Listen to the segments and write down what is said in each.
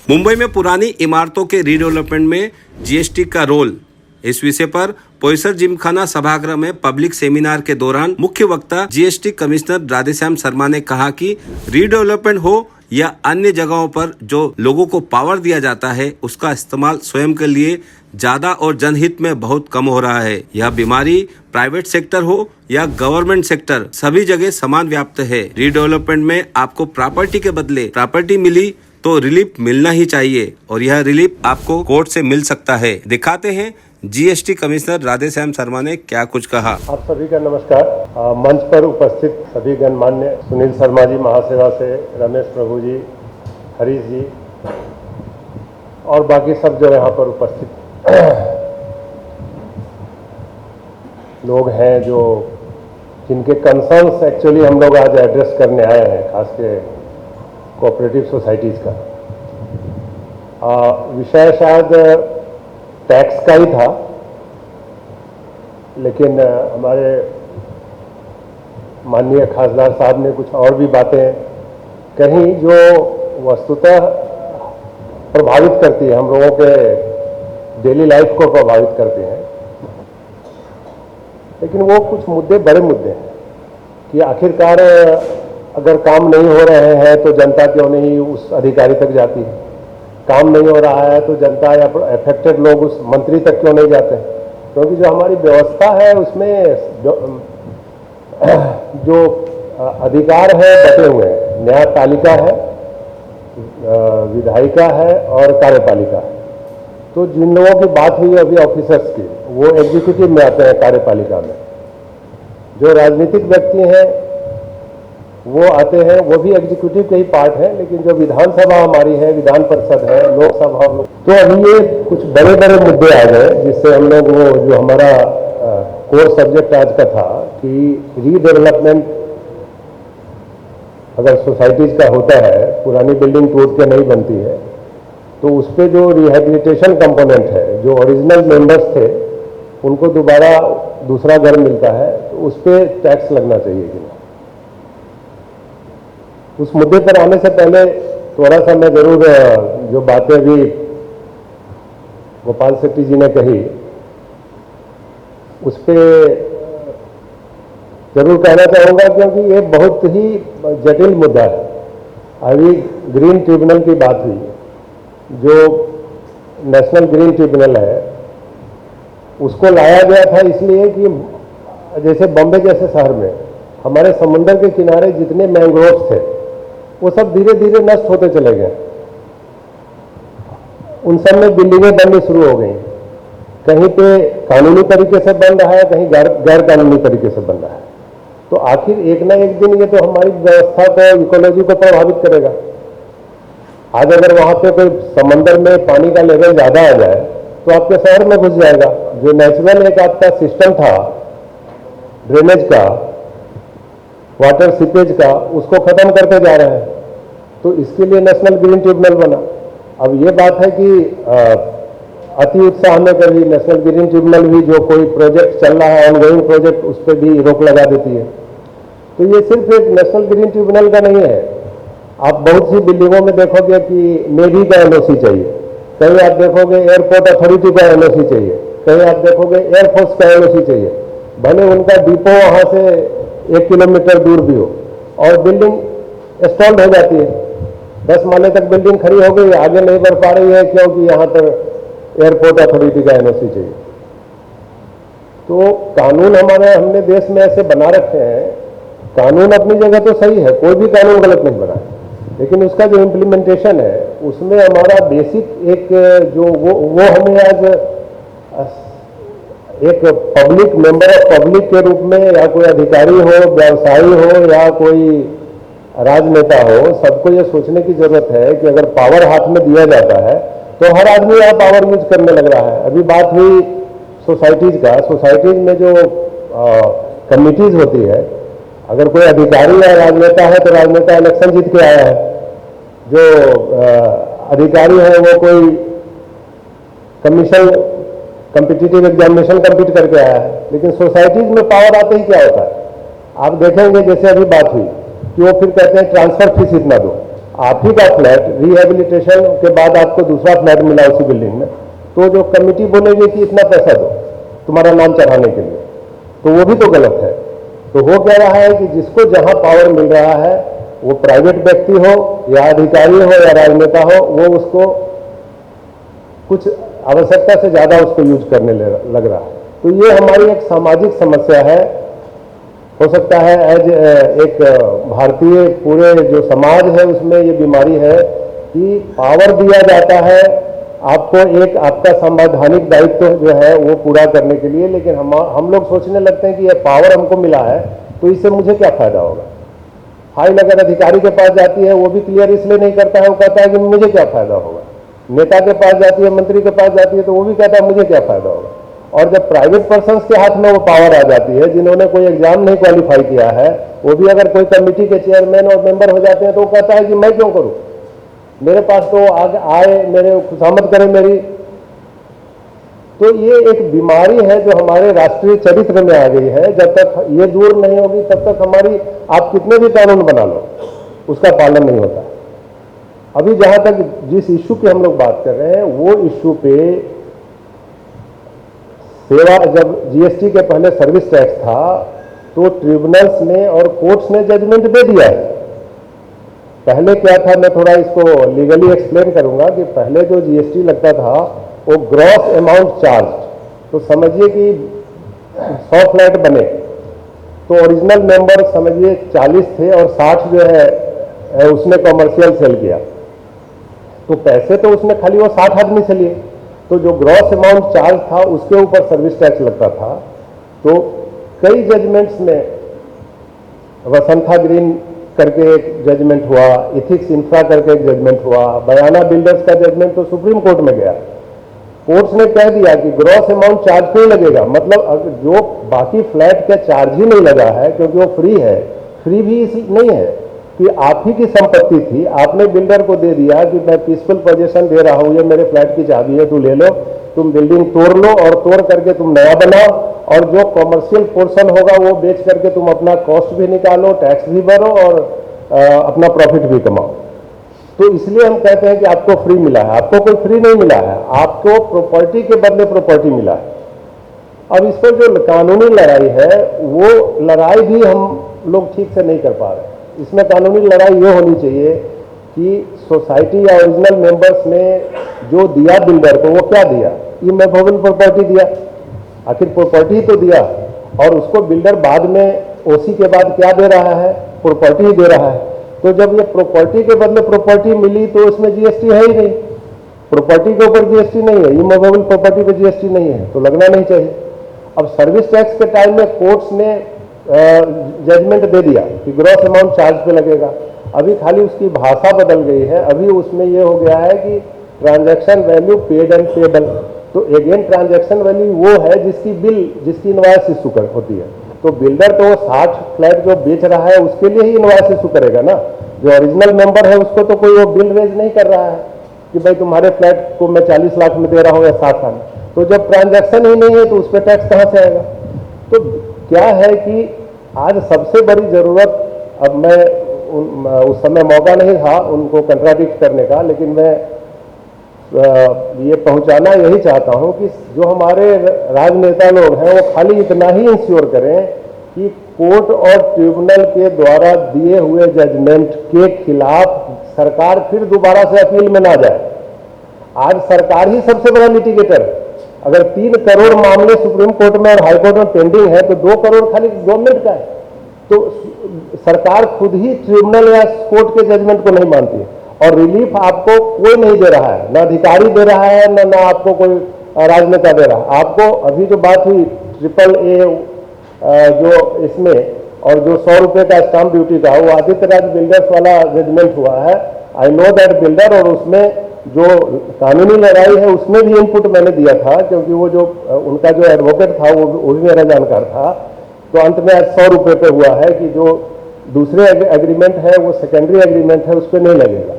मुंबई में पुरानी इमारतों के रीडेवलपमेंट में जीएसटी का रोल, इस विषय पर पोईसर जिमखाना सभागृह में पब्लिक सेमिनार के दौरान मुख्य वक्ता जीएसटी कमिश्नर राधेश्याम शर्मा ने कहा कि रीडेवलपमेंट हो या अन्य जगहों पर जो लोगों को पावर दिया जाता है उसका इस्तेमाल स्वयं के लिए ज्यादा और जनहित में बहुत कम हो रहा है। यह बीमारी प्राइवेट सेक्टर हो या गवर्नमेंट सेक्टर, सभी जगह समान व्याप्त है। रीडेवलपमेंट में आपको प्रॉपर्टी के बदले प्रॉपर्टी मिली तो रिलीफ मिलना ही चाहिए और यह रिलीफ आपको कोर्ट से मिल सकता है। दिखाते हैं जीएसटी कमिश्नर राधेश्याम शर्मा ने क्या कुछ कहा। आप सभी का नमस्कार। मंच पर उपस्थित सभी गणमान्य, सुनील शर्मा जी महासेवा से, रमेश प्रभु जी, हरीश जी और बाकी सब जो यहाँ पर उपस्थित लोग हैं, जो जिनके कंसर्न्स एक्चुअली हम लोग आज एड्रेस करने आए हैं, खास के कोऑपरेटिव सोसाइटीज़ का विषय शायद टैक्स का ही था, लेकिन हमारे माननीय खासदार साहब ने कुछ और भी बातें कहीं जो वस्तुतः प्रभावित करती है, हम लोगों के डेली लाइफ को प्रभावित करती हैं। लेकिन वो कुछ मुद्दे बड़े मुद्दे हैं कि आखिरकार अगर काम नहीं हो रहे हैं तो जनता क्यों नहीं उस अधिकारी तक जाती है, काम नहीं हो रहा है तो जनता या अफेक्टेड लोग उस मंत्री तक क्यों नहीं जाते हैं। क्योंकि जो हमारी व्यवस्था है उसमें जो अधिकार है बटे हुए हैं, न्यायपालिका है, विधायिका है और कार्यपालिका है। तो जिन लोगों की बात हुई अभी ऑफिसर्स की, वो एग्जीक्यूटिव में आते हैं, कार्यपालिका में। जो राजनीतिक व्यक्ति हैं वो आते हैं, वो भी एग्जीक्यूटिव के ही पार्ट है, लेकिन जो विधानसभा हमारी है, विधान परिषद है, लोकसभा, तो अभी ये कुछ बड़े बड़े मुद्दे आ गए जिससे हम लोग वो जो हमारा कोर सब्जेक्ट आज का था कि रीडेवलपमेंट अगर सोसाइटीज का होता है, पुरानी बिल्डिंग टूट के नहीं बनती है, तो उस पर जो रिहेबिलिटेशन कंपोनेंट है, जो ओरिजिनल मेंबर्स थे उनको दोबारा दूसरा घर मिलता है, तो उस पर टैक्स लगना चाहिए कि नहीं। उस मुद्दे पर आने से पहले थोड़ा सा मैं जरूर जो बातें अभी गोपाल शेट्टी जी ने कही उस पर जरूर कहना चाहूँगा, क्योंकि ये बहुत ही जटिल मुद्दा है। अभी ग्रीन ट्रिब्यूनल की बात हुई, जो नेशनल ग्रीन ट्रिब्यूनल है उसको लाया गया था इसलिए कि जैसे बॉम्बे जैसे शहर में हमारे समुद्र के किनारे जितने मैंग्रोव्स थे वो सब धीरे धीरे नष्ट होते चले गए। उन सब में बिल्डिंगें बननी शुरू हो गई, कहीं पे कानूनी तरीके से बन रहा है, कहीं गैर कानूनी तरीके से बन रहा है। तो आखिर एक ना एक दिन ये तो हमारी व्यवस्था को, इकोलॉजी को प्रभावित करेगा। आज अगर वहां पे कोई समंदर में पानी का लेवल ज्यादा आ जाए तो आपके शहर में घुस जाएगा। जो नेचुरल एक आपका सिस्टम था ड्रेनेज का, वाटर सीपेज का, उसको खत्म करते जा रहे हैं। तो इसके लिए नेशनल ग्रीन ट्रिब्यूनल बना। अब ये बात है कि अति उत्साह में कभी नेशनल ग्रीन ट्रिब्यूनल भी जो कोई प्रोजेक्ट चल रहा है, ऑनगोइंग प्रोजेक्ट, उस पर भी रोक लगा देती है। तो ये सिर्फ एक नेशनल ग्रीन ट्रिब्यूनल का नहीं है। आप बहुत सी बिल्डिंगों में देखोगे कि नेवी का एनओसी चाहिए, कहीं आप देखोगे एयरपोर्ट अथॉरिटी का एनओसी चाहिए, कहीं आप देखोगे एयरफोर्स का एनओसी चाहिए, भले उनका डिपो वहां से 1 किलोमीटर दूर भी हो, और बिल्डिंग इंस्टॉल्ड हो जाती है। 10 माले तक बिल्डिंग खड़ी हो गई, आगे नहीं बढ़ पा रही है क्योंकि यहाँ पर एयरपोर्ट अथॉरिटी का एनओसी चाहिए। तो कानून हमने देश में ऐसे बना रखे हैं, कानून अपनी जगह तो सही है, कोई भी कानून गलत नहीं बना है, लेकिन उसका जो इम्प्लीमेंटेशन है उसमें हमारा बेसिक एक जो वो हमें आज एक पब्लिक मेंबर ऑफ पब्लिक के रूप में, या कोई अधिकारी हो, व्यवसायी हो या कोई राजनेता हो, सबको ये सोचने की जरूरत है कि अगर पावर हाथ में दिया जाता है तो हर आदमी यहाँ पावर यूज करने लग रहा है। अभी बात हुई सोसाइटीज का, सोसाइटीज में जो कमिटीज होती है, अगर कोई अधिकारी या राजनेता है तो राजनेता इलेक्शन जीत के आया है, जो अधिकारी है वो कोई कम्पिटिटिव एग्जामिनेशन कंप्लीट करके आया है। लेकिन सोसाइटीज में पावर आते ही क्या होता है, आप देखेंगे जैसे अभी बात हुई कि वो फिर कहते हैं ट्रांसफर फीस इतना दो। आप ही का फ्लैट रिहेबिलिटेशन के बाद आपको दूसरा फ्लैट मिला उसी बिल्डिंग में, तो जो कमिटी बोलेगी कि इतना पैसा दो तुम्हारा नाम चढ़ाने के लिए, तो वो भी तो गलत है। तो हो क्या रहा है कि जिसको जहां पावर मिल रहा है, वो प्राइवेट व्यक्ति हो या अधिकारी हो या राजनेता हो, वो उसको कुछ आवश्यकता से ज्यादा उसको यूज करने लग रहा है। तो ये हमारी एक सामाजिक समस्या है। हो सकता है एज एक भारतीय पूरे जो समाज है उसमें ये बीमारी है कि पावर दिया जाता है आपको, एक आपका संवैधानिक दायित्व जो है वो पूरा करने के लिए, लेकिन हम लोग सोचने लगते हैं कि ये पावर हमको मिला है तो इससे मुझे क्या फायदा होगा। फाइल अगर अधिकारी के पास जाती है वो भी क्लियर इसलिए नहीं करता है, वो कहता है कि मुझे क्या फायदा होगा। नेता के पास जाती है, मंत्री के पास जाती है, तो वो भी कहता है मुझे क्या फायदा होगा। और जब प्राइवेट पर्सन्स के हाथ में वो पावर आ जाती है, जिन्होंने कोई एग्जाम नहीं क्वालिफाई किया है, वो भी अगर कोई कमेटी के चेयरमैन और मेंबर हो जाते हैं, तो वो कहता है कि मैं क्यों करूं, मेरे पास तो आए मेरे खुशामद करें मेरी। तो ये एक बीमारी है जो हमारे राष्ट्रीय चरित्र में आ गई है। जब तक ये दूर नहीं होगी तब तक हमारी, आप कितने भी कानून बना लो, उसका पालन नहीं होता। अभी जहां तक जिस इश्यू की हम लोग बात कर रहे हैं, वो इश्यू पे सेवा, जब जीएसटी के पहले सर्विस टैक्स था तो ट्रिब्यूनल्स ने और कोर्ट्स ने जजमेंट दे दिया है। पहले क्या था, मैं थोड़ा इसको लीगली एक्सप्लेन करूंगा कि पहले जो जीएसटी लगता था वो ग्रॉस अमाउंट चार्ज, तो समझिए कि 100 फ्लैट बने तो ओरिजिनल मेंबर समझिए 40 थे और 60 जो है उसने कॉमर्शियल सेल किया, तो पैसे तो उसने खाली वो 60 आदमी से लिए, तो जो ग्रॉस अमाउंट चार्ज था उसके ऊपर सर्विस टैक्स लगता था। तो कई जजमेंट्स में, वसंथा ग्रीन करके एक जजमेंट हुआ, इथिक्स इंफ्रा करके एक जजमेंट हुआ, बयाना बिल्डर्स का जजमेंट तो सुप्रीम कोर्ट में गया। कोर्ट्स ने कह दिया कि ग्रॉस अमाउंट चार्ज क्यों लगेगा, मतलब जो बाकी फ्लैट का चार्ज ही नहीं लगा है क्योंकि वो फ्री है। फ्री भी नहीं है कि आप ही की संपत्ति थी, आपने बिल्डर को दे दिया कि मैं पीसफुल पोजीशन दे रहा हूं, ये मेरे फ्लैट की चाबी है, तू ले लो, तुम बिल्डिंग तोड़ लो और तोड़ करके तुम नया बनाओ, और जो कॉमर्शियल पोर्शन होगा वो बेच करके तुम अपना कॉस्ट भी निकालो, टैक्स भी भरो और अपना प्रॉफिट भी कमाओ। तो इसलिए हम कहते हैं कि आपको फ्री मिला है। आपको कोई फ्री नहीं मिला है, आपको प्रॉपर्टी के बदले प्रॉपर्टी मिला है। अब इस पर जो कानूनी लड़ाई है, वो लड़ाई भी हम लोग ठीक से नहीं कर पा रहे। इसमें कानूनी लड़ाई ये होनी चाहिए कि सोसाइटी या ओरिजिनल मेंबर्स ने जो दिया बिल्डर को, वो क्या दिया, इमूवेबल प्रॉपर्टी दिया, आखिर प्रॉपर्टी तो दिया, और उसको बिल्डर बाद में ओसी के बाद क्या दे रहा है, प्रॉपर्टी ही दे रहा है। तो जब ये प्रॉपर्टी के बदले प्रॉपर्टी मिली तो उसमें जीएसटी है ही नहीं, प्रॉपर्टी के ऊपर जीएसटी नहीं है, इमूवेबल प्रॉपर्टी पे जीएसटी नहीं है, तो लगना नहीं चाहिए। अब सर्विस टैक्स के टाइम में कोर्ट्स ने जजमेंट दे दिया कि ग्रॉस अमाउंट चार्ज पे लगेगा। अभी खाली उसकी भाषा बदल गई है, अभी उसमें यह हो गया है कि transaction value paid and payable. तो अगेन ट्रांजैक्शन वैल्यू वो है जिसकी बिल, जिसकी इनवॉइस इशू होती है। तो बिल्डर तो वो 60 फ्लैट जो बेच रहा है उसके लिए ही इनवॉइस इशू करेगा ना, जो ओरिजिनल मेंबर है उसको तो कोई वो बिल रेज नहीं कर रहा है कि भाई तुम्हारे फ्लैट को मैं 40 लाख में दे रहा हूँ या 60 लाख। तो जब ट्रांजैक्शन ही नहीं है तो उस पर टैक्स कहाँ से आएगा। तो क्या है कि आज सबसे बड़ी जरूरत, अब मैं उस समय मौका नहीं था उनको कंट्राडिक्ट करने का, लेकिन मैं ये पहुंचाना यही चाहता हूं कि जो हमारे राजनेता लोग हैं वो खाली इतना ही इंश्योर करें कि कोर्ट और ट्रिब्यूनल के द्वारा दिए हुए जजमेंट के खिलाफ सरकार फिर दोबारा से अपील में ना जाए। आज सरकार ही सबसे बड़ा लिटिगेटर है। अगर 3 करोड़ मामले सुप्रीम कोर्ट में और हाई कोर्ट में पेंडिंग है तो 2 करोड़ खाली गवर्नमेंट का है। तो सरकार खुद ही ट्रिब्यूनल या कोर्ट के जजमेंट को नहीं मानती है, और रिलीफ आपको कोई नहीं दे रहा है, ना अधिकारी दे रहा है, ना आपको कोई राजनेता दे रहा है। आपको अभी जो बात हुई AAA जो इसमें, और जो 100 रुपये का स्टाम्प ड्यूटी का, वो आदित्य राज बिल्डर्स वाला जजमेंट हुआ है। आई नो दैट बिल्डर, और उसमें जो कानूनी लड़ाई है उसमें भी इनपुट मैंने दिया था, क्योंकि वो जो उनका जो एडवोकेट था वो भी मेरा जानकार था। तो अंत में आज 100 रुपये पे हुआ है कि जो दूसरे एग्रीमेंट है वो सेकेंडरी एग्रीमेंट है, उस पर नहीं लगेगा।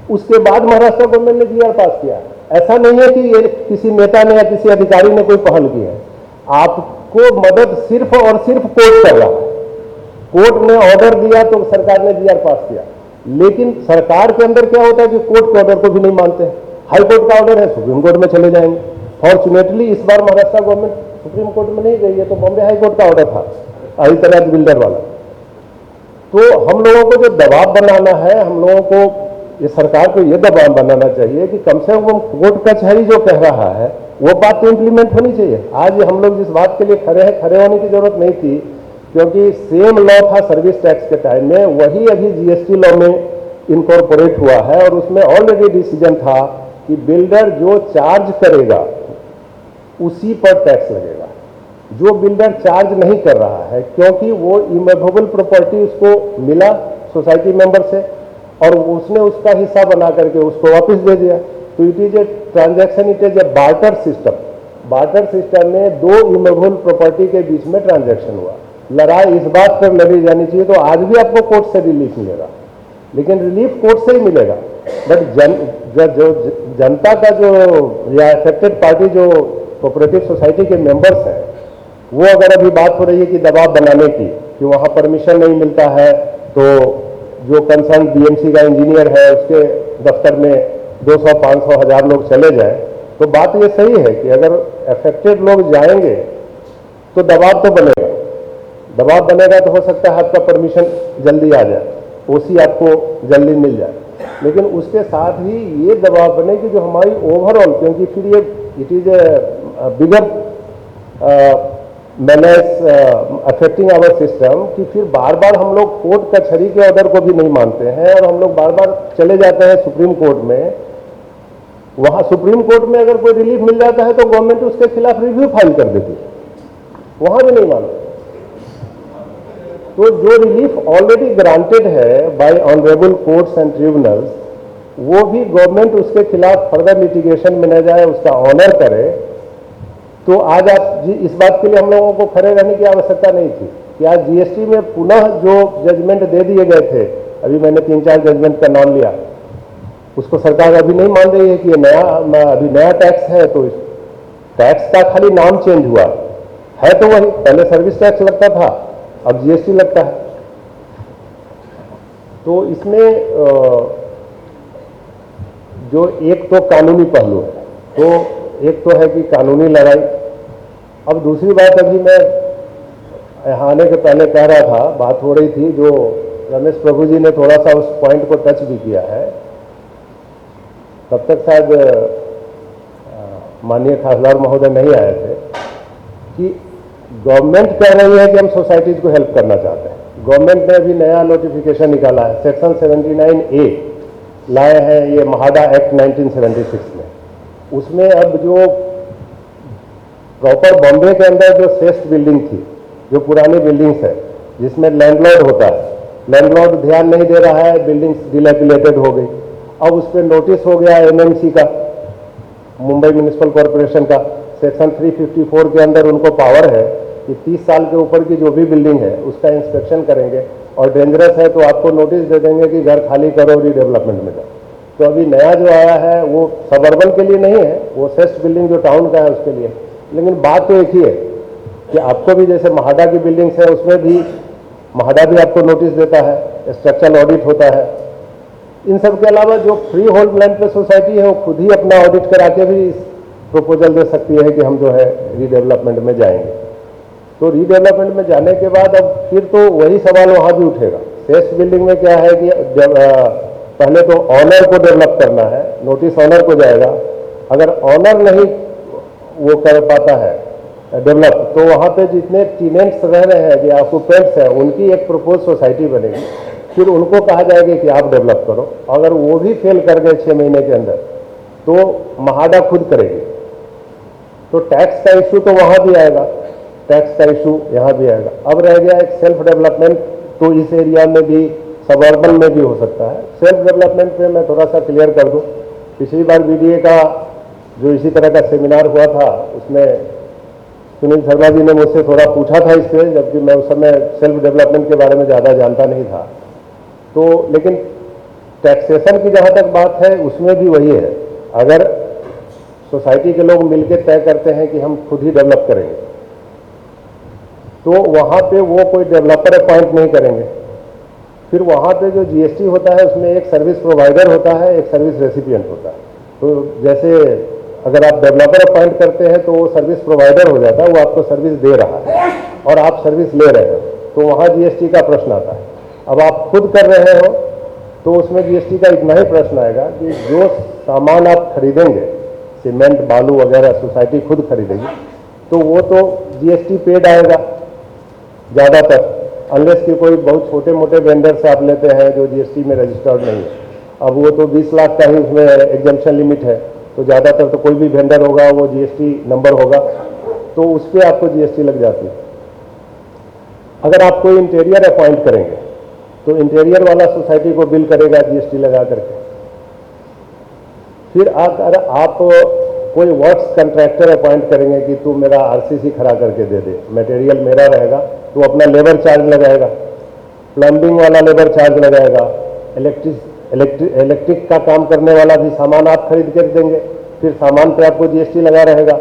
उसके बाद महाराष्ट्र गवर्नमेंट ने जीआर पास किया। ऐसा नहीं है कि ये किसी नेता ने या किसी अधिकारी ने कोई पहल की है, आपको मदद सिर्फ और सिर्फ कोर्ट कर रहा है। कोर्ट ने ऑर्डर दिया तो सरकार ने जीआर पास किया। लेकिन सरकार के अंदर क्या होता है कि कोर्ट के ऑर्डर को भी नहीं मानते हैं। हाई कोर्ट का ऑर्डर है, सुप्रीम कोर्ट में चले जाएंगे। फॉर्चुनेटली इस बार महाराष्ट्र गवर्नमेंट सुप्रीम कोर्ट में नहीं गई है, तो बॉम्बे हाई कोर्ट का ऑर्डर था आदित्यनाथ बिल्डर वाला। तो हम लोगों को जो दबाव बनाना है, हम लोगों को ये सरकार को ये दबाव बनाना चाहिए कि कम से कम कोर्ट कचहरी जो कह रहा है वो बात तो इम्प्लीमेंट होनी चाहिए। आज हम लोग जिस बात के लिए खड़े हैं, खड़े होने की जरूरत नहीं थी, क्योंकि सेम लॉ था सर्विस टैक्स के टाइम में, वही अभी जीएसटी लॉ में इनकॉर्पोरेट हुआ है और उसमें ऑलरेडी डिसीजन था कि बिल्डर जो चार्ज करेगा उसी पर टैक्स लगेगा। जो बिल्डर चार्ज नहीं कर रहा है, क्योंकि वो इमूवेबल प्रॉपर्टी उसको मिला सोसाइटी मेंबर से और उसने उसका हिस्सा बना करके उसको वापस दे दिया, तो it is a transaction, it is A barter system. Barter system में दो इमूवेबल प्रॉपर्टी के बीच में ट्रांजैक्शन हुआ। लड़ाई इस बात पर लड़ी जानी चाहिए। तो आज भी आपको कोर्ट से रिलीफ मिलेगा, लेकिन रिलीफ कोर्ट से ही मिलेगा। बट जो जनता का जो या अफेक्टेड पार्टी जो कोऑपरेटिव सोसाइटी के मेंबर्स हैं, वो अगर अभी बात हो रही है कि दबाव बनाने की कि वहाँ परमिशन नहीं मिलता है, तो जो कंसर्न बीएमसी का इंजीनियर है उसके दफ्तर में 200, 500, 1000 लोग चले जाए, तो बात ये सही है कि अगर अफेक्टेड लोग जाएंगे तो दबाव तो बनेगा। दबाव बनेगा तो हो सकता है आपका परमिशन जल्दी आ जाए, ओसी आपको जल्दी मिल जाए, लेकिन उसके साथ ही ये दबाव बने कि जो हमारी ओवरऑल, क्योंकि फिर ये it is a bigger menace affecting our system, कि फिर बार बार हम लोग कोर्ट कचहरी के ऑर्डर को भी नहीं मानते हैं और हम लोग बार बार चले जाते हैं सुप्रीम कोर्ट में। वहां सुप्रीम कोर्ट में अगर कोई रिलीफ मिल जाता है तो गवर्नमेंट उसके खिलाफ रिव्यू फाइल कर देती है, वहां भी नहीं मानते। तो जो रिलीफ ऑलरेडी ग्रांटेड है bye honourable courts and tribunals, वो भी गवर्नमेंट उसके खिलाफ फर्दर लिटिगेशन में न जाए, उसका ऑनर करे। तो आज आप इस बात के लिए हम लोगों को खड़े रहने की आवश्यकता नहीं थी कि आज जीएसटी में पुनः जो जजमेंट दे दिए गए थे, अभी मैंने 3-4 जजमेंट का नाम लिया, उसको सरकार अभी नहीं मान रही है कि ये अभी नया टैक्स है। तो टैक्स का खाली नाम चेंज हुआ है, तो वही पहले सर्विस टैक्स लगता था, अब जीएसटी लगता है। तो इसमें जो एक तो कानूनी पहलू है, तो एक तो है कि कानूनी लड़ाई। अब दूसरी बात, अभी मैं यहाँ आने के पहले कह रहा था, बात हो रही थी, जो रमेश प्रभु जी ने थोड़ा सा उस पॉइंट को टच भी किया है, तब तक शायद माननीय खासदार महोदय नहीं आए थे, कि गवर्नमेंट कह रही है कि हम सोसाइटीज को हेल्प करना चाहते हैं। गवर्नमेंट ने अभी नया नोटिफिकेशन निकाला है, सेक्शन 79A लाए हैं ये महाडा एक्ट 1976 में। उसमें अब जो प्रॉपर बॉम्बे के अंदर जो श्रेष्ठ बिल्डिंग थी, जो पुरानी बिल्डिंग्स है जिसमें लैंडलॉर्ड होता है, लैंडलॉर्ड ध्यान नहीं दे रहा है, बिल्डिंग्स डिलैपिलेटेड हो गई, अब उस पर नोटिस हो गया एमएमसी का, मुंबई म्यूनिसिपल कॉरपोरेशन का। सेक्शन 354 के अंदर उनको पावर है कि 30 साल के ऊपर की जो भी बिल्डिंग है उसका इंस्पेक्शन करेंगे और डेंजरस है तो आपको नोटिस दे देंगे कि घर खाली करो, रीडेवलपमेंट में जाओ। तो अभी नया जो आया है वो सबर्बन के लिए नहीं है, वो श्रेष्ठ बिल्डिंग जो टाउन का है उसके लिए। लेकिन बात तो एक ही है कि आपको भी जैसे महाडा की बिल्डिंग्स है, उसमें भी महाडा भी आपको नोटिस देता है, स्ट्रक्चरल ऑडिट होता है। इन सब के अलावा जो फ्री होल्ड लैंड पे सोसाइटी है वो खुद ही अपना ऑडिट करा के भी प्रपोजल दे सकती है कि हम जो है रीडेवलपमेंट में जाएंगे। तो रीडेवलपमेंट में जाने के बाद अब फिर तो वही सवाल वहाँ भी उठेगा। श्रेष्ठ बिल्डिंग में क्या है कि पहले तो ऑनर को डेवलप करना है, नोटिस ऑनर को जाएगा। अगर ऑनर नहीं वो कर पाता है डेवलप, तो वहाँ पे जितने टेनेंट्स रह रहे हैं या ऑक्यूपेंट्स हैं, उनकी एक प्रपोज सोसाइटी बनेगी, फिर उनको कहा जाएगा कि आप डेवलप करो। अगर वो भी फेल कर गए 6 महीने के अंदर, तो महाडा खुद करेगी। तो टैक्स का इशू तो वहाँ भी आएगा, टैक्स का इशू यहाँ भी आएगा। अब रह गया एक सेल्फ डेवलपमेंट, तो इस एरिया में भी सबर्बन में भी हो सकता है। सेल्फ डेवलपमेंट पे मैं थोड़ा सा क्लियर कर दूं, पिछली बार बीडीए का जो इसी तरह का सेमिनार हुआ था, उसमें सुनील शर्मा जी ने मुझसे थोड़ा पूछा था इस पर, जबकि मैं उस समय सेल्फ डेवलपमेंट के बारे में ज़्यादा जानता नहीं था। तो लेकिन टैक्सेशन की जहाँ तक बात है उसमें भी वही है, अगर सोसाइटी के लोग मिलकर तय करते हैं कि हम खुद ही डेवलप करेंगे, तो वहाँ पे वो कोई डेवलपर अपॉइंट नहीं करेंगे, फिर वहाँ पे जो जीएसटी होता है उसमें एक सर्विस प्रोवाइडर होता है, एक सर्विस रेसिपिएंट होता है। तो जैसे अगर आप डेवलपर अपॉइंट करते हैं तो वो सर्विस प्रोवाइडर हो जाता है, वो आपको सर्विस दे रहा है और आप सर्विस ले रहे हो, तो वहाँ जीएसटी का प्रश्न आता है। अब आप खुद कर रहे हो तो उसमें जीएसटी का इतना ही प्रश्न आएगा कि जो सामान आप खरीदेंगे, सीमेंट बालू वगैरह सोसाइटी खुद खरीदेगी, तो वो तो जीएसटी पेड आएगा ज़्यादातर, अनलेस कि कोई बहुत छोटे मोटे वेंडर से आप लेते हैं जो जीएसटी में रजिस्टर्ड नहीं है। अब वो तो 20 लाख का ही उसमें एग्जम्पशन लिमिट है, तो ज़्यादातर तो कोई भी वेंडर होगा वो जीएसटी नंबर होगा, तो उस पर आपको जीएसटी लग जाती है। अगर आप कोई इंटीरियर अपॉइंट करेंगे तो इंटीरियर वाला सोसाइटी को बिल करेगा जीएसटी लगा करके। फिर अगर आप कोई वर्क्स कंट्रैक्टर अपॉइंट करेंगे कि तू मेरा आरसीसी खड़ा करके दे दे, मटेरियल मेरा रहेगा, तो अपना लेबर चार्ज लगाएगा, प्लम्बिंग वाला लेबर चार्ज लगाएगा, इलेक्ट्रिक का काम करने वाला भी सामान आप खरीद कर देंगे, फिर सामान पे आपको जीएसटी लगा रहेगा,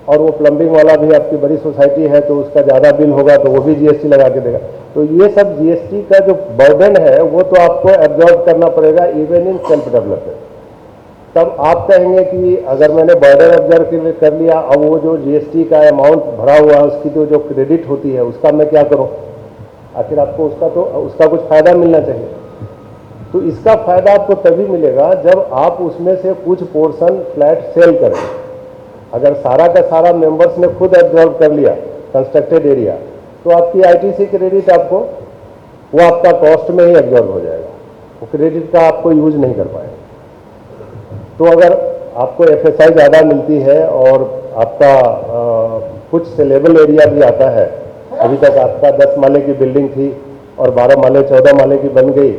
और वो प्लम्बिंग वाला भी आपकी बड़ी सोसाइटी है तो उसका ज़्यादा बिल होगा तो वो भी जीएसटी लगा के देगा। तो ये सब जीएसटी का जो बर्डन है वो तो आपको एब्जॉर्ब करना पड़ेगा इवन इन सेल्फ डेवलपमेंट। तब आप कहेंगे कि अगर मैंने बर्डन ऑब्जर्व कर लिया, अब वो जो जीएसटी का अमाउंट भरा हुआ है उसकी तो जो क्रेडिट होती है उसका मैं क्या करूं? आखिर आपको उसका कुछ फायदा मिलना चाहिए। तो इसका फायदा आपको तभी मिलेगा जब आप उसमें से कुछ पोर्शन फ्लैट सेल करें। अगर सारा का सारा मेंबर्स ने खुद एब्जॉर्व कर लिया कंस्ट्रक्टेड एरिया, तो आपकी आईटीसी क्रेडिट आपको वो आपका कॉस्ट में ही एब्जॉर्व हो जाएगा, वो क्रेडिट का आपको यूज नहीं कर पाएंगे। तो अगर आपको एफएसआई ज़्यादा मिलती है और आपका कुछ सेलेबल एरिया भी आता है, अभी तक आपका 10 माले की बिल्डिंग थी और 12 माले 14 माले की बन गई,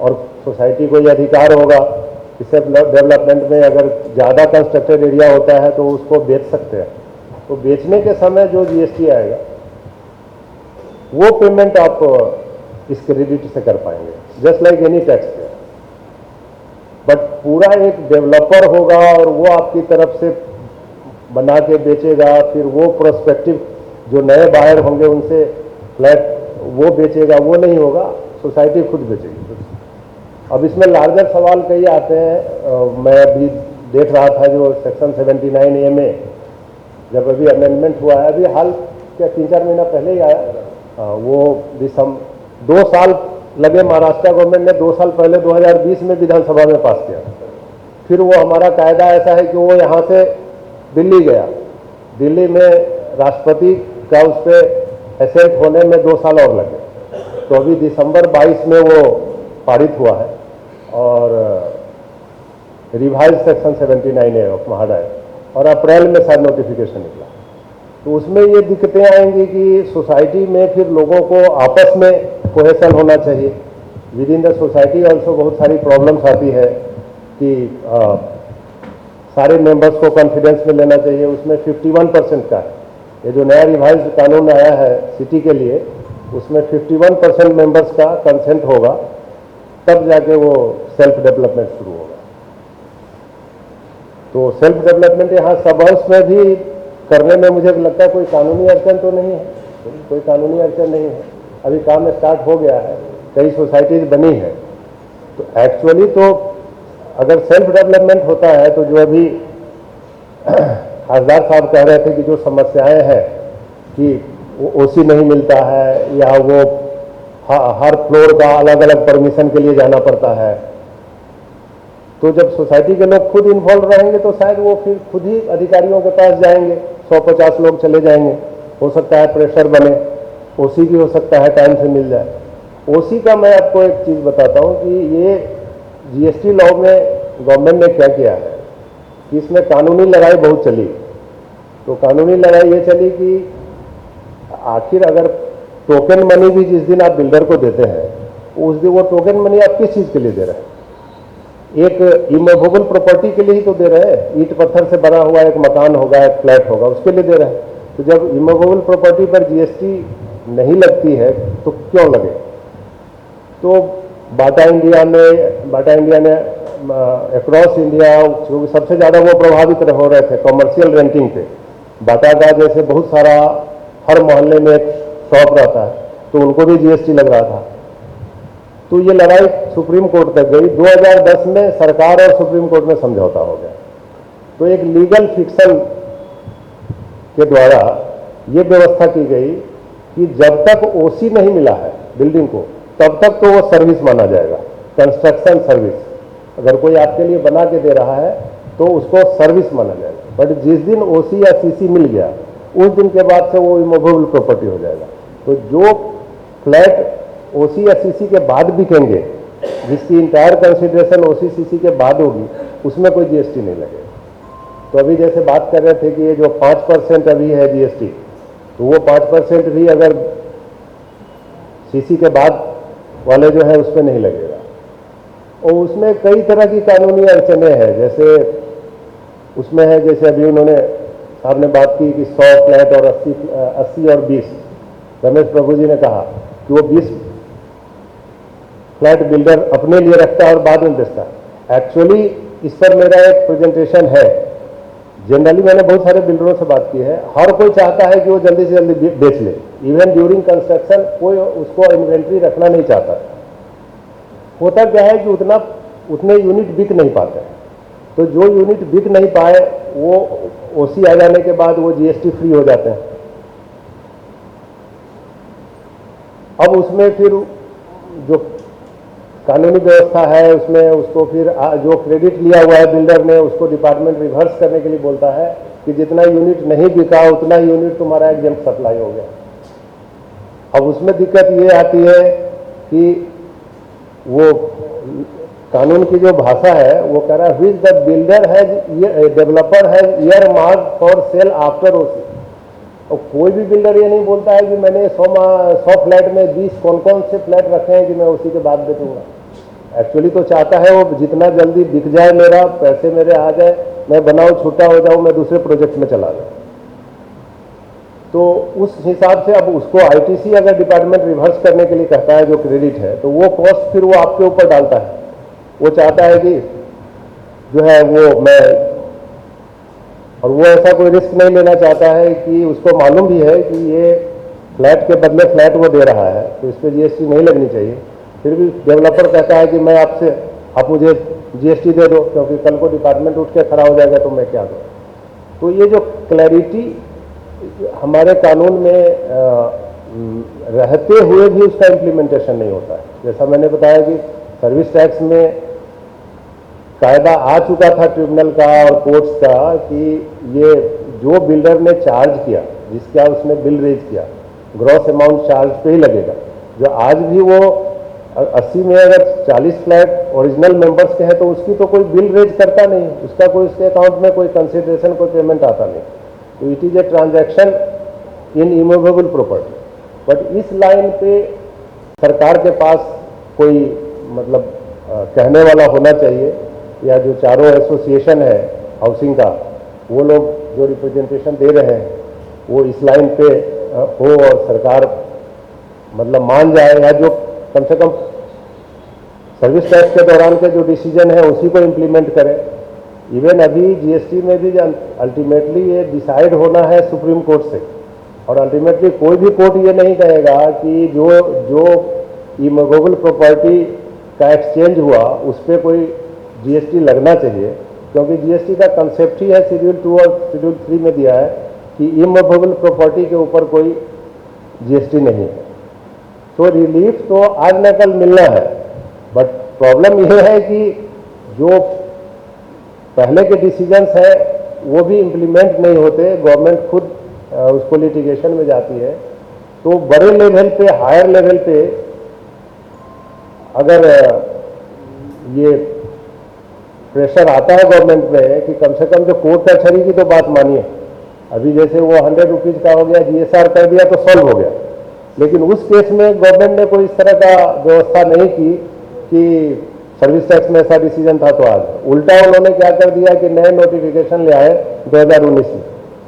और सोसाइटी को ये अधिकार होगा इससे डेवलपमेंट में अगर ज़्यादा कंस्ट्रक्टेड एरिया होता है तो उसको बेच सकते हैं। तो बेचने के समय जो जीएसटी आएगा वो पेमेंट आप इस क्रेडिट से कर पाएंगे, जस्ट लाइक एनी टैक्स पे। बट पूरा एक डेवलपर होगा और वो आपकी तरफ से बना के बेचेगा, फिर वो प्रोस्पेक्टिव जो नए बायर होंगे उनसे फ्लैट वो बेचेगा, वो नहीं होगा, सोसाइटी खुद बेचेगी। अब इसमें लार्जर सवाल कई आते हैं। मैं अभी देख रहा था जो सेक्शन 79A में जब अभी अमेंडमेंट हुआ है, अभी हाल क्या 3-4 महीना पहले ही आया, वो 2 साल लगे महाराष्ट्र गवर्नमेंट ने 2 साल पहले 2020 में विधानसभा में पास किया। फिर वो हमारा कायदा ऐसा है कि वो यहाँ से दिल्ली गया, दिल्ली में राष्ट्रपति का उस पर एसेंट होने में 2 साल और लगे, तो अभी दिसंबर 22 में वो पारित हुआ है और revise section 79A of MHADA है, और अप्रैल में शायद नोटिफिकेशन निकला। तो उसमें ये दिक्कतें आएंगी कि सोसाइटी में फिर लोगों को आपस में कोहेशन होना चाहिए। With in the society also बहुत सारी प्रॉब्लम्स आती है कि सारे मेंबर्स को कॉन्फिडेंस में लेना चाहिए। उसमें 51% का है, ये जो नया रिवाइज कानून आया है सिटी के लिए, उसमें 51% मेंबर्स का कंसेंट होगा, तब जाके वो सेल्फ डेवलपमेंट शुरू होगा। तो सेल्फ डेवलपमेंट यहाँ सबर्ब्स में भी करने में मुझे लगता है कोई कानूनी अड़चन तो नहीं है, कोई कानूनी अड़चन नहीं है। अभी काम स्टार्ट हो गया है, कई सोसाइटीज बनी है। तो एक्चुअली तो अगर सेल्फ डेवलपमेंट होता है तो जो अभी खासदार साहब कह रहे थे कि जो समस्याएं हैं कि वो ओसी नहीं मिलता है या वो हर फ्लोर का अलग अलग परमिशन के लिए जाना पड़ता है, तो जब सोसाइटी के लोग खुद इन्वॉल्व रहेंगे तो शायद वो फिर खुद ही अधिकारियों के पास जाएंगे, 100-50 लोग चले जाएंगे, हो सकता है प्रेशर बने, ओसी भी हो सकता है टाइम से मिल जाए। ओसी का मैं आपको एक चीज़ बताता हूँ कि ये जीएसटी लॉ में गवर्नमेंट ने क्या किया है कि इसमें कानूनी लड़ाई बहुत चली। तो कानूनी लड़ाई ये चली कि आखिर अगर टोकन मनी भी जिस दिन आप बिल्डर को देते हैं उस दिन वो टोकन मनी आप किस चीज़ के लिए दे रहे हैं? एक इमूवेबल प्रॉपर्टी के लिए ही तो दे रहे हैं। ईंट पत्थर से बना हुआ एक मकान होगा, एक फ्लैट होगा, उसके लिए दे रहे हैं। तो जब इमूवेबल प्रॉपर्टी पर जीएसटी नहीं लगती है तो क्यों लगे? तो बाटा इंडिया ने अक्रॉस इंडिया सबसे ज़्यादा वो प्रभावित हो रहे थे कमर्शियल रेंटिंग पे। बाटा का जैसे बहुत सारा हर मोहल्ले में एक शॉप रहता है तो उनको भी जीएसटी लग रहा था। तो ये लड़ाई सुप्रीम कोर्ट तक गई। 2010 में सरकार और सुप्रीम कोर्ट में समझौता हो गया। तो एक लीगल फिक्शन के द्वारा ये व्यवस्था की गई कि जब तक ओसी नहीं मिला है बिल्डिंग को, तब तक तो वो सर्विस माना जाएगा, कंस्ट्रक्शन सर्विस। अगर कोई आपके लिए बना के दे रहा है तो उसको सर्विस माना जाएगा। बट जिस दिन ओसी या सीसी मिल गया, उस दिन के बाद से वो इमूवेबल प्रॉपर्टी हो जाएगा। तो जो फ्लैट ओसी या सीसी के बाद बिकेंगे, जिसकी इंटायर कंसिडरेशन ओसी सीसी के बाद होगी, उसमें कोई जीएसटी नहीं लगेगा। तो अभी जैसे बात कर रहे थे कि ये जो 5% अभी है जीएसटी, तो वो 5% भी अगर सीसी के बाद वाले जो है उस पर नहीं लगेगा। और उसमें कई तरह की कानूनी अड़चने हैं। जैसे उसमें है, जैसे अभी उन्होंने साहब ने बात की कि 100 फ्लैट और 80 और 20, रमेश प्रभु जी ने कहा कि वो 20 फ्लैट बिल्डर अपने लिए रखता है और बाद में बेचता है। एक्चुअली इस पर मेरा एक प्रेजेंटेशन है। जनरली मैंने बहुत सारे बिल्डरों से बात की है, हर कोई चाहता है कि वो जल्दी से जल्दी बेच ले। इवन ड्यूरिंग कंस्ट्रक्शन कोई उसको इन्वेंट्री रखना नहीं चाहता। होता क्या है कि उतने यूनिट बिक नहीं पाते हैं। तो जो यूनिट बिक नहीं पाए वो ओसी आ जाने के बाद वो जीएसटी फ्री हो जाते हैं। अब उसमें फिर जो कानूनी व्यवस्था है उसमें उसको फिर जो क्रेडिट लिया हुआ है बिल्डर ने, उसको डिपार्टमेंट रिवर्स करने के लिए बोलता है कि जितना यूनिट नहीं बिका उतना यूनिट तुम्हारा एग्जेम्प्ट सप्लाई हो गया। अब उसमें दिक्कत ये आती है कि वो कानून की जो भाषा है वो कह रहा है which the builder has developer has earmark for sale after OC. और कोई भी बिल्डर ये नहीं बोलता है कि मैंने 100 फ्लैट में 20 कौन कौन से फ्लैट रखे हैं कि मैं उसी के बाद बेचूंगा। एक्चुअली तो चाहता है वो जितना जल्दी बिक जाए, मेरा पैसे मेरे आ जाए, मैं बनाऊं, छूटा हो जाऊं, मैं दूसरे प्रोजेक्ट में चला जाऊं। तो उस हिसाब से अब उसको आईटीसी अगर डिपार्टमेंट रिवर्स करने के लिए कहता है जो क्रेडिट है, तो वो कॉस्ट फिर वो आपके ऊपर डालता है। वो चाहता है कि जो है वो मैं, और वो ऐसा कोई रिस्क नहीं लेना चाहता है कि उसको मालूम भी है कि ये फ्लैट के बदले फ्लैट वो दे रहा है, तो इस पर जीएसटी नहीं लगनी चाहिए। फिर भी डेवलपर कहता है कि मैं आपसे, आप मुझे जीएसटी दे दो, क्योंकि कल को डिपार्टमेंट उठ के खड़ा हो जाएगा तो मैं क्या दूँ। तो ये जो क्लैरिटी हमारे कानून में रहते हुए भी उसका इम्प्लीमेंटेशन नहीं होता है। जैसा मैंने बताया कि सर्विस टैक्स में कायदा आ चुका था ट्रिब्यूनल का और कोर्ट्स का कि ये जो बिल्डर ने चार्ज किया, जिसका उसने बिल रेज किया, ग्रॉस अमाउंट चार्ज पे ही लगेगा। जो आज भी वो 80 में अगर 40 फ्लैट ओरिजिनल मेंबर्स के हैं तो उसकी तो कोई बिल रेज करता नहीं, उसका कोई उसके अकाउंट में कोई कंसिडरेशन, कोई पेमेंट आता नहीं। तो it is a transaction in immovable property. But इस लाइन पे सरकार के पास कोई मतलब कहने वाला होना चाहिए, या जो चारों एसोसिएशन है हाउसिंग का, वो लोग जो रिप्रेजेंटेशन दे रहे हैं वो इस लाइन पे हो और सरकार मतलब मान जाए, या जो कम से कम सर्विस टैक्स के दौरान के जो डिसीजन है उसी को इम्प्लीमेंट करें। इवन अभी जीएसटी में भी अल्टीमेटली ये डिसाइड होना है सुप्रीम कोर्ट से, और अल्टीमेटली कोई भी कोर्ट ये नहीं कहेगा कि जो इमूवेबल प्रॉपर्टी का एक्सचेंज हुआ उस पर कोई जीएसटी लगना चाहिए, क्योंकि जीएसटी का कंसेप्ट ही है शेड्यूल 2 और शेड्यूल 3 में दिया है कि इमूवेबल प्रॉपर्टी के ऊपर कोई जीएसटी नहीं है। तो रिलीफ तो आज न कल मिलना है, बट प्रॉब्लम यह है कि जो पहले के डिसीजंस हैं वो भी इम्प्लीमेंट नहीं होते, गवर्नमेंट खुद उसको लिटिगेशन में जाती है। तो बड़े लेवल पे, हायर लेवल पे अगर ये प्रेशर आता है गवर्नमेंट में कि कम से कम जो कोर्ट कचहरी की तो बात मानिए, अभी जैसे वो 100 रुपीज़ का हो गया, जीएसआर कर दिया तो सॉल्व हो गया। लेकिन उस केस में गवर्नमेंट ने कोई इस तरह का व्यवस्था नहीं की कि सर्विस टैक्स में ऐसा डिसीजन था तो आज उल्टा उन्होंने क्या कर दिया कि नए नोटिफिकेशन ले आए 2019 में,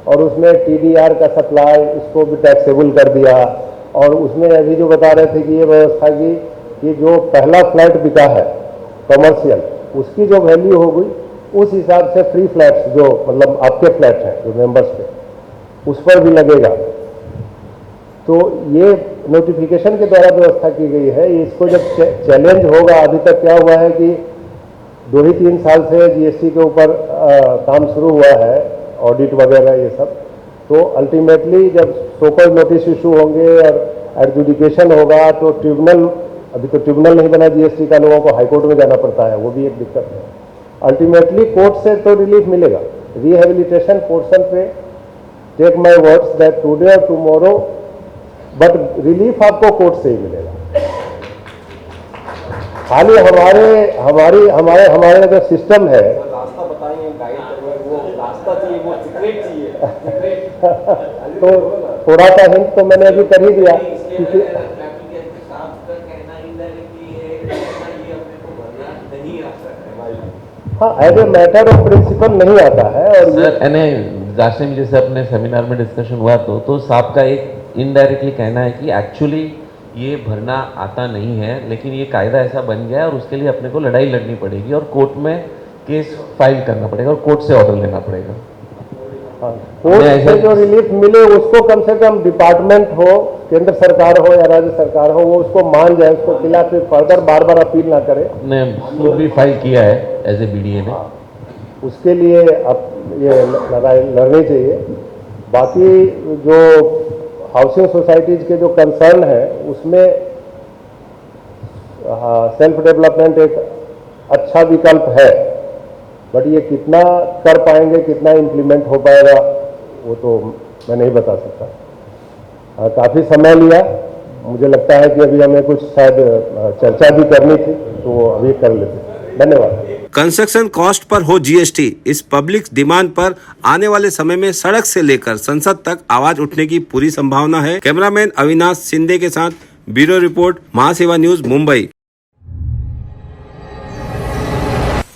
और उसमें टीडीआर का सप्लाई उसको भी टैक्सेबल कर दिया। और उसमें अभी जो बता रहे थे कि ये व्यवस्था की कि जो पहला फ्लैट बिका है कमर्शियल, उसकी जो वैल्यू हो गई उस हिसाब से फ्री फ्लैट्स जो मतलब आपके फ्लैट हैं जो मेंबर्स के, उस पर भी लगेगा। तो ये नोटिफिकेशन के द्वारा व्यवस्था की गई है, इसको जब चैलेंज होगा, अभी तक क्या हुआ है कि 2 ही 3 साल से जीएसटी के ऊपर काम शुरू हुआ है, ऑडिट वगैरह ये सब, तो अल्टीमेटली जब सोकॉल्ड नोटिस इशू होंगे और एडजुडिकेशन होगा तो ट्रिब्यूनल, अभी तो ट्रिब्यूनल नहीं बना जीएसटी का, लोगों को हाईकोर्ट में जाना पड़ता है, वो भी एक दिक्कत है। अल्टीमेटली कोर्ट से तो रिलीफ मिलेगा, रिहेबिलिटेशन पोर्शन पे take my words that today और टुमारो, बट रिलीफ आपको कोर्ट से ही मिलेगा। खाली हमारे जो सिस्टम है, रास्ता बताइए, गाइड करिए, वो रास्ता चाहिए, वो सीक्रेट चाहिए। तो थोड़ा सा हिंट तो मैंने अभी कर ही दिया, क्योंकि हाँ, as a matter of principle नहीं आता है। और सर लास्ट टाइम जैसे अपने सेमिनार में डिस्कशन हुआ तो साहब का एक इनडायरेक्टली कहना है कि एक्चुअली ये भरना आता नहीं है, लेकिन ये कायदा ऐसा बन गया है और उसके लिए अपने को लड़ाई लड़नी पड़ेगी और कोर्ट में केस फाइल करना पड़ेगा और कोर्ट से ऑर्डर लेना पड़ेगा। हाँ, कोर्ट से जो रिलीफ मिले उसको कम से कम डिपार्टमेंट हो, केंद्र सरकार हो या राज्य सरकार हो, वो उसको मान जाए, उसको खिलाफ फर्दर बार बार अपील ना करे। ने खुद भी फाइल किया है एज ए बीडीए ने। उसके लिए अब ये लड़ाई लड़नी चाहिए। बाकी जो हाउसिंग सोसाइटीज के जो कंसर्न है उसमें सेल्फ डेवलपमेंट एक अच्छा विकल्प है, बट ये कितना कर पाएंगे, कितना इम्प्लीमेंट हो पाएगा, वो तो मैं नहीं बता सकता। काफ़ी समय लिया, मुझे लगता है कि अभी हमें कुछ शायद चर्चा भी करनी थी, तो वो अभी कर लेते। धन्यवाद। कंस्ट्रक्शन कॉस्ट पर हो जीएसटी, इस पब्लिक डिमांड पर आने वाले समय में सड़क से लेकर संसद तक आवाज उठने की पूरी संभावना है। कैमरामैन अविनाश शिंदे के साथ ब्यूरो रिपोर्ट, महासेवा न्यूज, मुंबई।